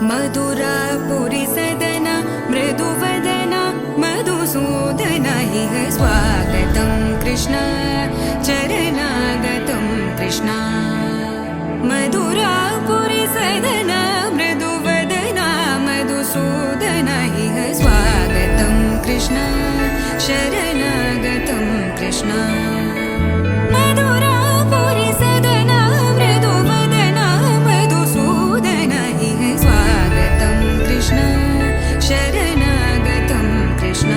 मधुरापुरी सदन मृदुवदन मधुसूदन इह स्वागतं कृष्ण चरणागतं कृष्ण मधुरापुरी सदन मृदुवदन मधुसूदन इह स्वागतं कृष्ण शरणागतं कृष्ण मधुरापुरी सदन मृदुवदन मधुसूदन इह स्वागतं कृष्ण शरणागतं कृष्ण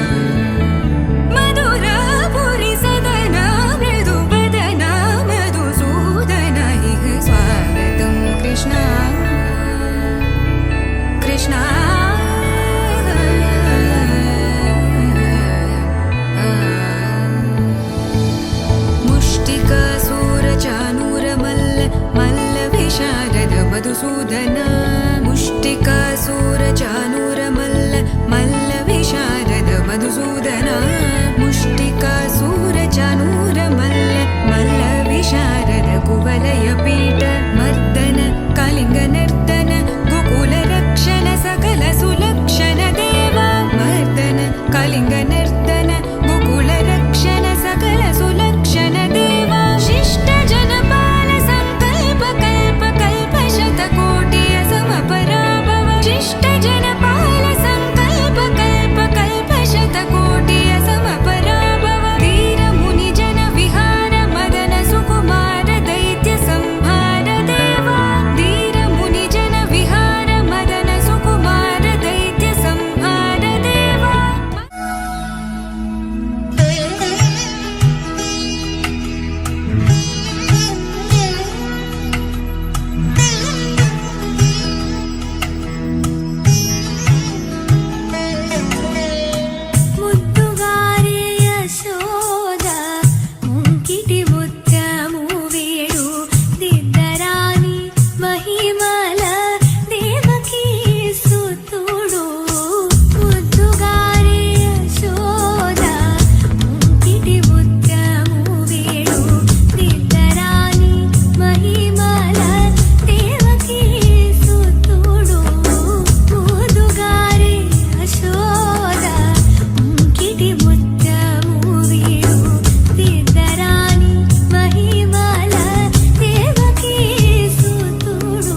मधुरापुरी सदन मृदुवदन मधुसूदन इह स्वागतं कृष्ण कृष्ण मधुसूदन मुष्टिकासुरचाणूरमल्ल मल्लविशारद मधुसूदन मुष्टिकासुरचाणूरमल्ल मल्लविशारद कुवलयपीठ मर्दन कलिङ्गनर्दन गोकुलरक्षण सकल सुलक्षण देवा मर्दन कलिङ्गनर्दन गोकुलरक्षण सकल सुलक्षण देवा शिष्ट जनपाल संकल्प कल्प कल्प शतकोटिय समपराभव शिष्ट जनपाल संकल्प कल्प कल्प शतकोटिय समपराभव धीर मुनि जन विहार मदन सुकुमार दैत्य संहार देवा धीर मुनि जन विहार मदन सुकुमार दैत्य संहार देवा ముద్దుగారే యశోద ముంకిటి ముత్యము వేడు దిద్దరాని మహిమల దేవకీ సుతుడు ముద్దుగారే యశోద ముంకిటి ముత్యము వేడు దిద్దరాని మహిమల దేవకీ సుతుడు ముద్దుగారే యశోద ముంకిటి ముత్యము వేడు దిద్దరాని మహిమల దేవకీ సుతుడు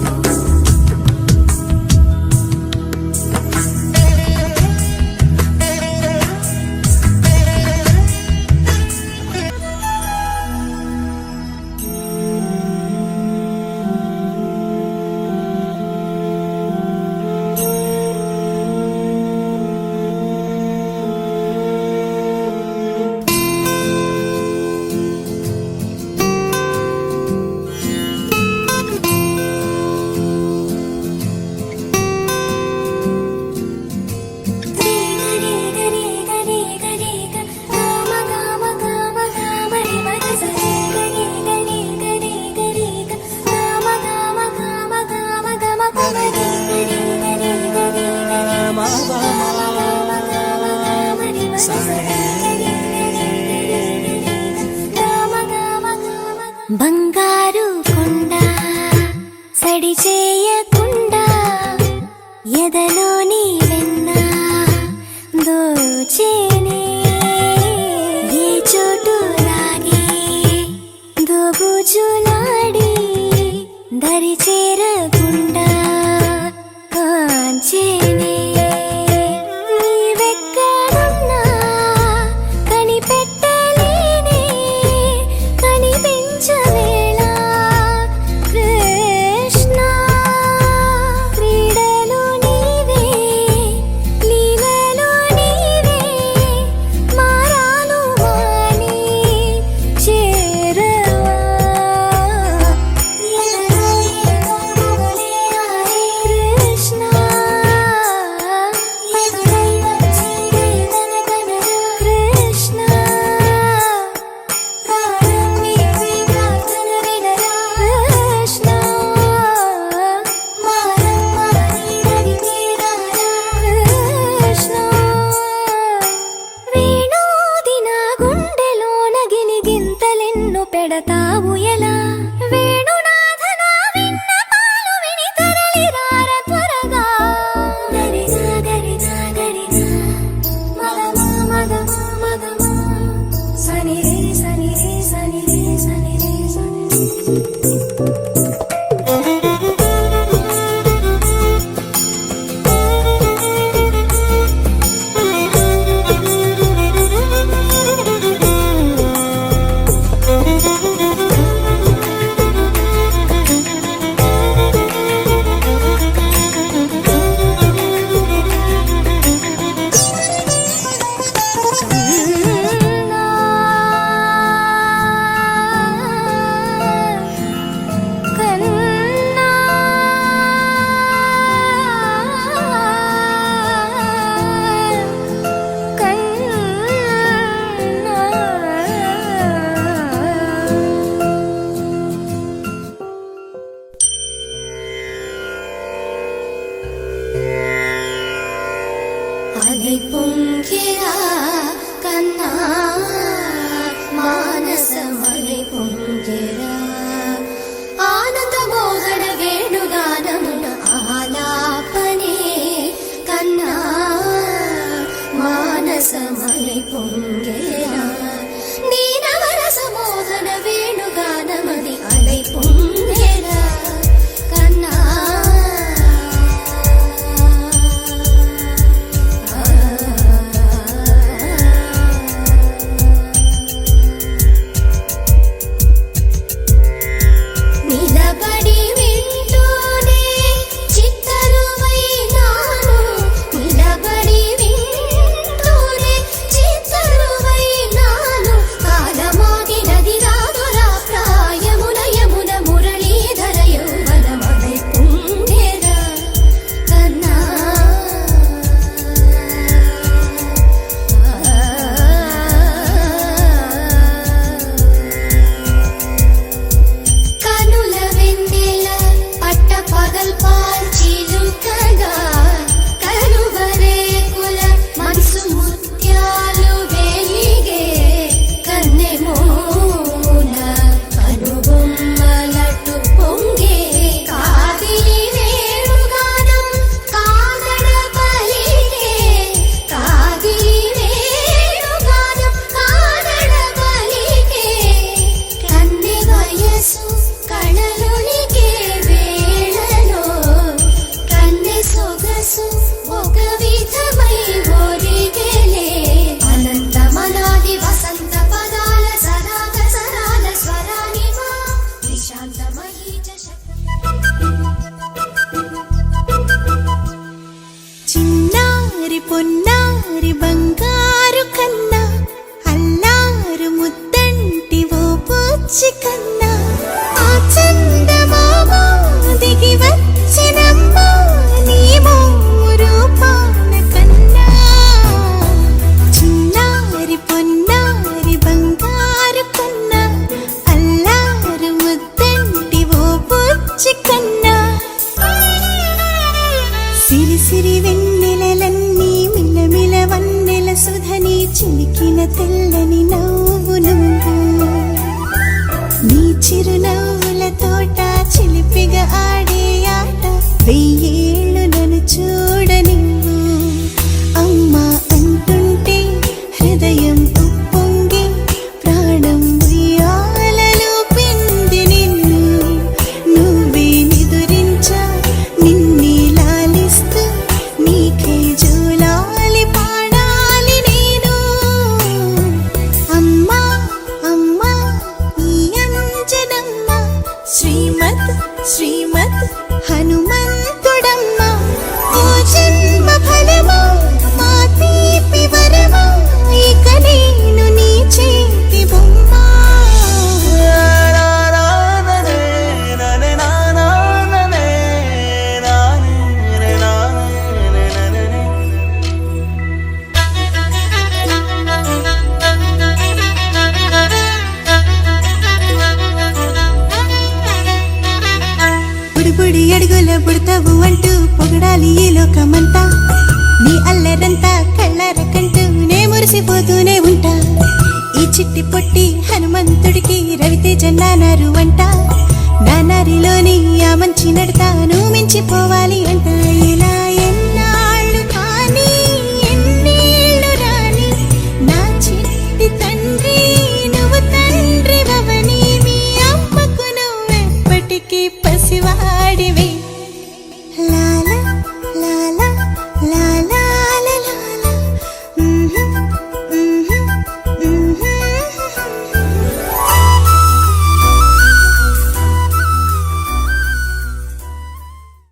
బంగారు కొండ సడి చేయకుండా ఎదలోని వెన్న దోచేనే ఏ చోటు లాగే దోబుజులాడి దరి చేరకుండా కాంచేనే నీవెక్కడున్నా కనిపెట్టలేనే కనిపించవేళ కృష్ణ క్రీడలు నీవే లీలలు నీవే మారాను వాణి చేరవా కృష్ణ కృష్ణ కృష్ణ కృష్ణ వేణోది నా గుండెలోన గిలిగింతలెన్ను పెడతావు ఎలా వేణునాథ నా విన్నపాలు విని తరలిరార త్వరగా అలై పొంగిరా కన్నా మానసమలై పొంగిరా ఆనంద మోహన వేణుగానమున ఆలాపనే కన్నా మానసమలై పొంగిరా నీ నవరస మోహన వేణుగానమది అలై పొంగిరా కన్నా చిన్నారి పొన్నారి బంగారు కన్నా అల్లారు ముద్దంటి ఓ పూచి కన్నా ఆ చందమామ దిగి వచ్చినమ్మ నీ రూపాన కన్నా చిన్నారి పొన్నారి బంగారు కన్నా అల్లారు ముద్దంటి ఓ పూచి కన్నా సిరి సిరి వెన్నెలలన్నీ మిలమిల వన్నెల సుధని చిలికిన తెల్లని నవ్వు నువ్వు నీ చిరునవ్వుల తోట చిలిపిగా ఆడే ఆట వెయ్యేళ్ళు నన్ను చూడనివ్వు అమ్మా అంటుంటే హృదయం ఉప్పొంగి ప్రాణం ఉయ్యాలలో పిండి నిన్ను నువ్వే నిదురించా నిన్నే లాలిస్తూ నీకే జూలాలి పాడాలి నేను అమ్మా అమ్మా ఈ అంజనమ్మ శ్రీమత్ శ్రీమత్ హనుమంతుడమ్మ ఓ జన్మ ఫలమా మా తీపి వరమా ఇక నేను నీ చేతి బొమ్మ బుడిబుడి అడుగుల బుడతావు అంటూ పొగడాలి ఈ లోకమంతా నీ అల్లరంతా కళ్ళరకంటూ నే మురిసిపోతూనే ఉంటా ఈ చిట్టి పొట్టి హనుమంతుడికి రవితేజ నానారు అంట నానారిలోని ఆ మంచి నడతాను మించిపోవాలి అంట ఇలా ఎన్నాళ్ళు కానీ ఎన్నేళ్ళు రాని నా చిట్టి తండ్రి నువ్వు తండ్రి ఇప్పటికీ పసివాడివే లాలా